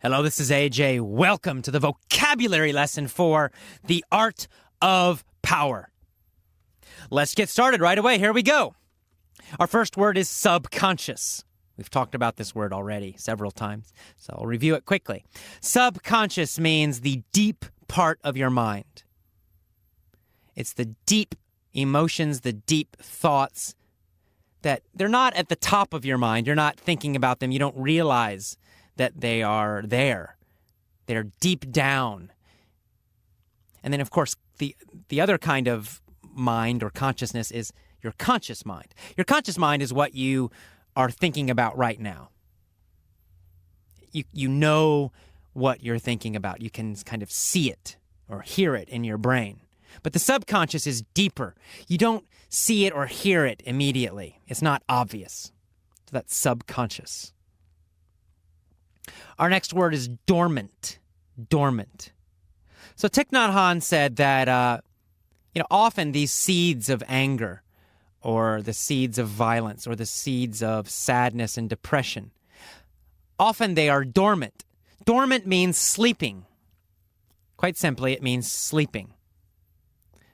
Hello, this is AJ. Welcome to the vocabulary lesson for the art of power. Let's get started right away. Here we go. Our first word is subconscious. We've talked about this word already several times, so I'll review it quickly. Subconscious means the deep part of your mind. It's the deep emotions, the deep thoughts that they're not at the top of your mind. You're not thinking about them. You don't realize that they are there. They're deep down. And then, of course, the other kind of mind or consciousness is your conscious mind. Your conscious mind is what you are thinking about right now. You know what you're thinking about. You can kind of see it or hear it in your brain. But the subconscious is deeper. You don't see it or hear it immediately. It's not obvious. So that's subconscious. Our next word is dormant. Dormant. So Thich Nhat Hanh said that, often these seeds of anger or the seeds of violence or the seeds of sadness and depression, often they are dormant. Dormant means sleeping. Quite simply, it means sleeping.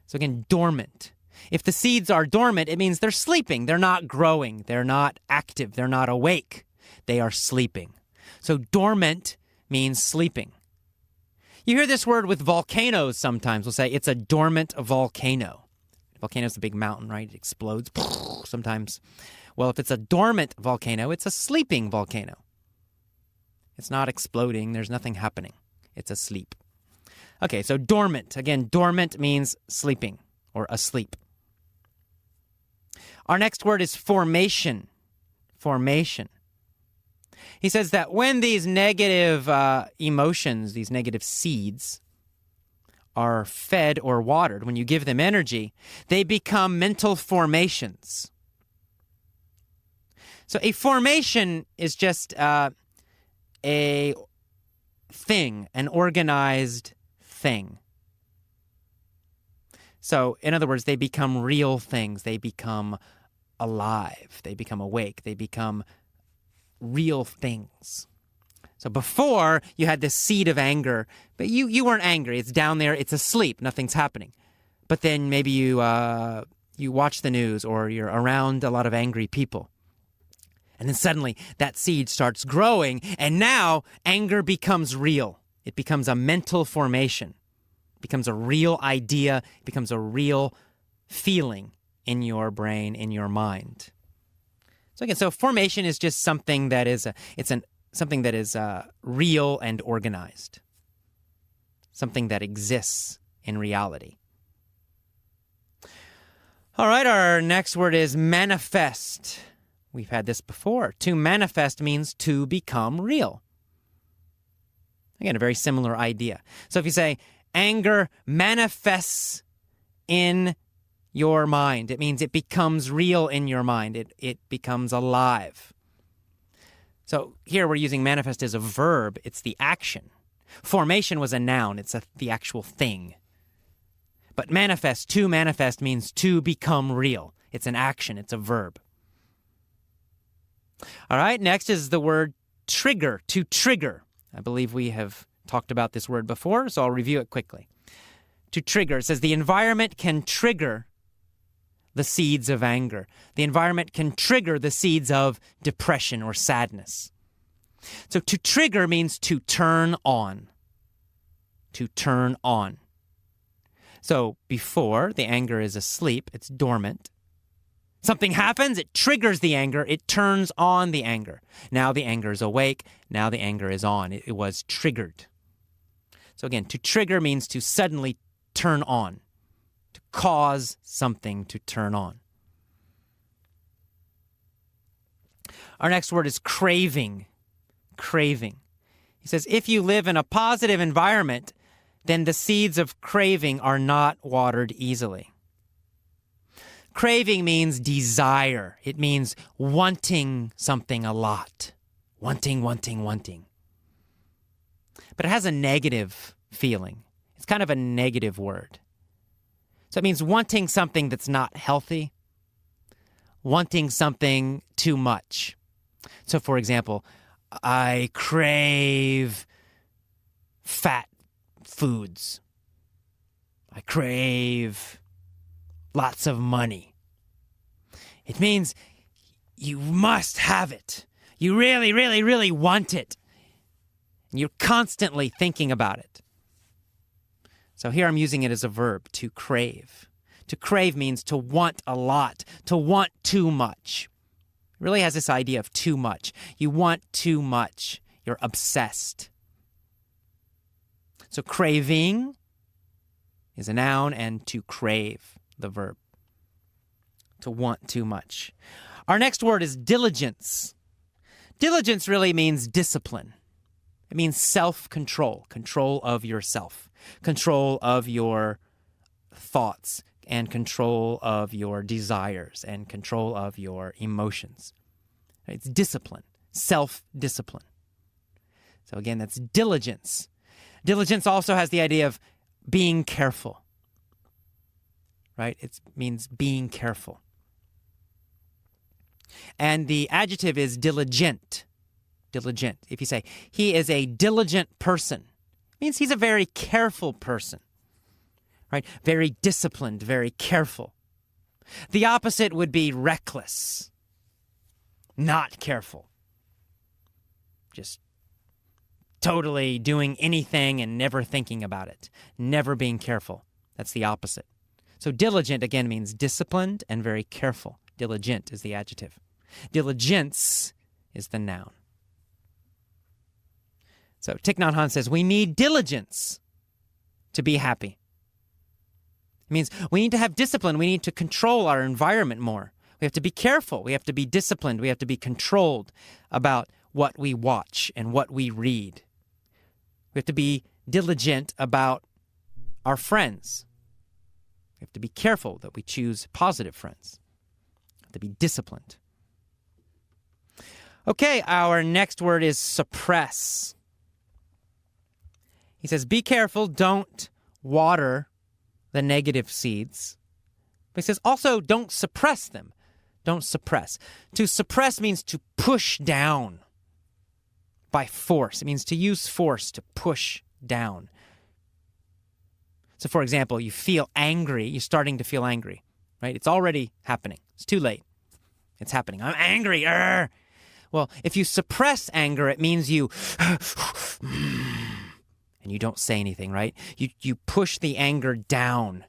So again, dormant. If the seeds are dormant, it means they're sleeping. They're not growing. They're not active. They're not awake. They are sleeping. So dormant means sleeping. You hear this word with volcanoes sometimes. We'll say it's a dormant volcano. A volcano is a big mountain, right? It explodes sometimes. Well, if it's a dormant volcano, it's a sleeping volcano. It's not exploding. There's nothing happening. It's asleep. Okay, so dormant. Again, dormant means sleeping or asleep. Our next word is formation. Formation. He says that when these negative emotions, these negative seeds, are fed or watered, when you give them energy, they become mental formations. So a formation is just a thing, an organized thing. So, in other words, they become real things. They become alive. They become awake. They become real things. So before, you had this seed of anger, but you weren't angry. It's down there. It's asleep. Nothing's happening. But then maybe you watch the news or you're around a lot of angry people. And then suddenly that seed starts growing, and now anger becomes real. It becomes a mental formation. It becomes a real idea. It becomes a real feeling in your brain, in your mind. So again, so formation is just something that is something that is real and organized, something that exists in reality. All right, our next word is manifest. We've had this before. To manifest means to become real. Again, a very similar idea. So if you say anger manifests in your mind, it means it becomes real in your mind. It becomes alive. So here we're using manifest as a verb. It's the action. Formation was a noun. It's the actual thing. But to manifest means to become real. It's an action. It's a verb. All right, next is the word trigger, to trigger. I believe we have talked about this word before, so I'll review it quickly. To trigger, it says the environment can trigger the seeds of anger. The environment can trigger the seeds of depression or sadness. So to trigger means to turn on. To turn on. So before, the anger is asleep, it's dormant. Something happens, it triggers the anger, it turns on the anger. Now the anger is awake, now the anger is on. It was triggered. So again, to trigger means to suddenly turn on, to cause something to turn on. Our next word is craving. Craving. He says, if you live in a positive environment, then the seeds of craving are not watered easily. Craving means desire. It means wanting something a lot. Wanting. But it has a negative feeling. It's kind of a negative word. So it means wanting something that's not healthy, wanting something too much. So, for example, I crave fat foods. I crave lots of money. It means you must have it. You really, really, really want it. And you're constantly thinking about it. So here I'm using it as a verb, to crave. To crave means to want a lot, to want too much. It really has this idea of too much. You want too much. You're obsessed. So craving is a noun, and to crave, the verb. To want too much. Our next word is diligence. Diligence really means discipline. It means self-control, control of yourself, control of your thoughts, and control of your desires, and control of your emotions. It's discipline, self-discipline. So again, that's diligence. Diligence also has the idea of being careful, right? It means being careful. And the adjective is diligent. Diligent. If you say, he is a diligent person, it means he's a very careful person, right? Very disciplined, very careful. The opposite would be reckless, not careful. Just totally doing anything and never thinking about it, never being careful. That's the opposite. So diligent, again, means disciplined and very careful. Diligent is the adjective. Diligence is the noun. So Thich Nhat Hanh says, we need diligence to be happy. It means we need to have discipline. We need to control our environment more. We have to be careful. We have to be disciplined. We have to be controlled about what we watch and what we read. We have to be diligent about our friends. We have to be careful that we choose positive friends. We have to be disciplined. Okay, our next word is suppress. He says, be careful, don't water the negative seeds. But he says, also, don't suppress them. Don't suppress. To suppress means to push down by force. It means to use force to push down. So, for example, you feel angry. You're starting to feel angry, right? It's already happening. It's too late. It's happening. I'm angry. Arr! Well, if you suppress anger, it means you and you don't say anything, right? You push the anger down.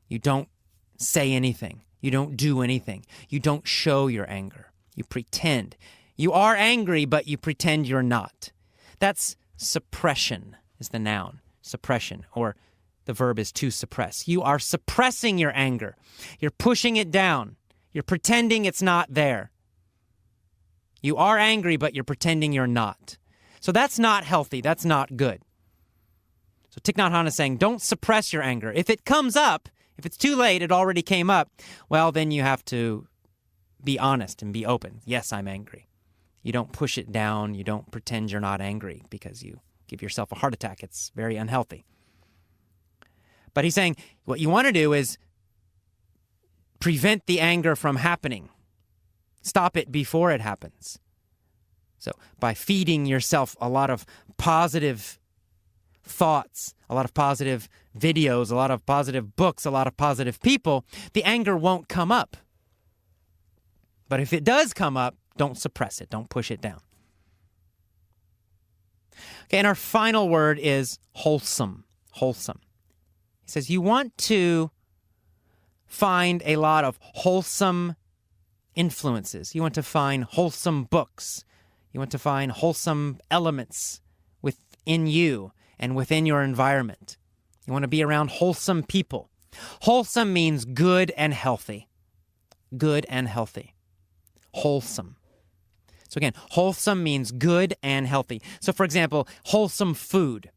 You don't say anything. You don't do anything. You don't show your anger. You pretend. You are angry, but you pretend you're not. That's suppression is the noun. Suppression, or the verb is to suppress. You are suppressing your anger. You're pushing it down. You're pretending it's not there. You are angry, but you're pretending you're not. So that's not healthy. That's not good. So Thich Nhat Hanh is saying, don't suppress your anger. If it comes up, if it's too late, it already came up, well, then you have to be honest and be open. Yes, I'm angry. You don't push it down. You don't pretend you're not angry because you give yourself a heart attack. It's very unhealthy. But he's saying what you want to do is prevent the anger from happening. Stop it before it happens. So by feeding yourself a lot of positive thoughts, a lot of positive videos, a lot of positive books, a lot of positive people, the anger won't come up. But if it does come up, don't suppress it. Don't push it down. Okay, and our final word is wholesome. Wholesome. He says you want to find a lot of wholesome influences. You want to find wholesome books. You want to find wholesome elements within you and within your environment. You want to be around wholesome people. Wholesome means good and healthy. Good and healthy. Wholesome. So again, wholesome means good and healthy. So for example, wholesome food.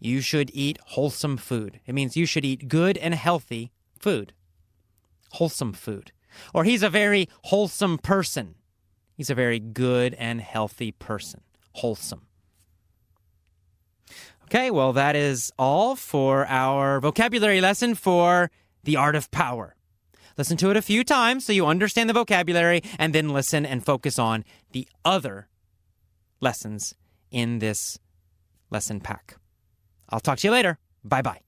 You should eat wholesome food. It means you should eat good and healthy food. Wholesome food. Or he's a very wholesome person. He's a very good and healthy person. Wholesome. Okay, well, that is all for our vocabulary lesson for The Art of Power. Listen to it a few times so you understand the vocabulary, and then listen and focus on the other lessons in this lesson pack. I'll talk to you later. Bye-bye.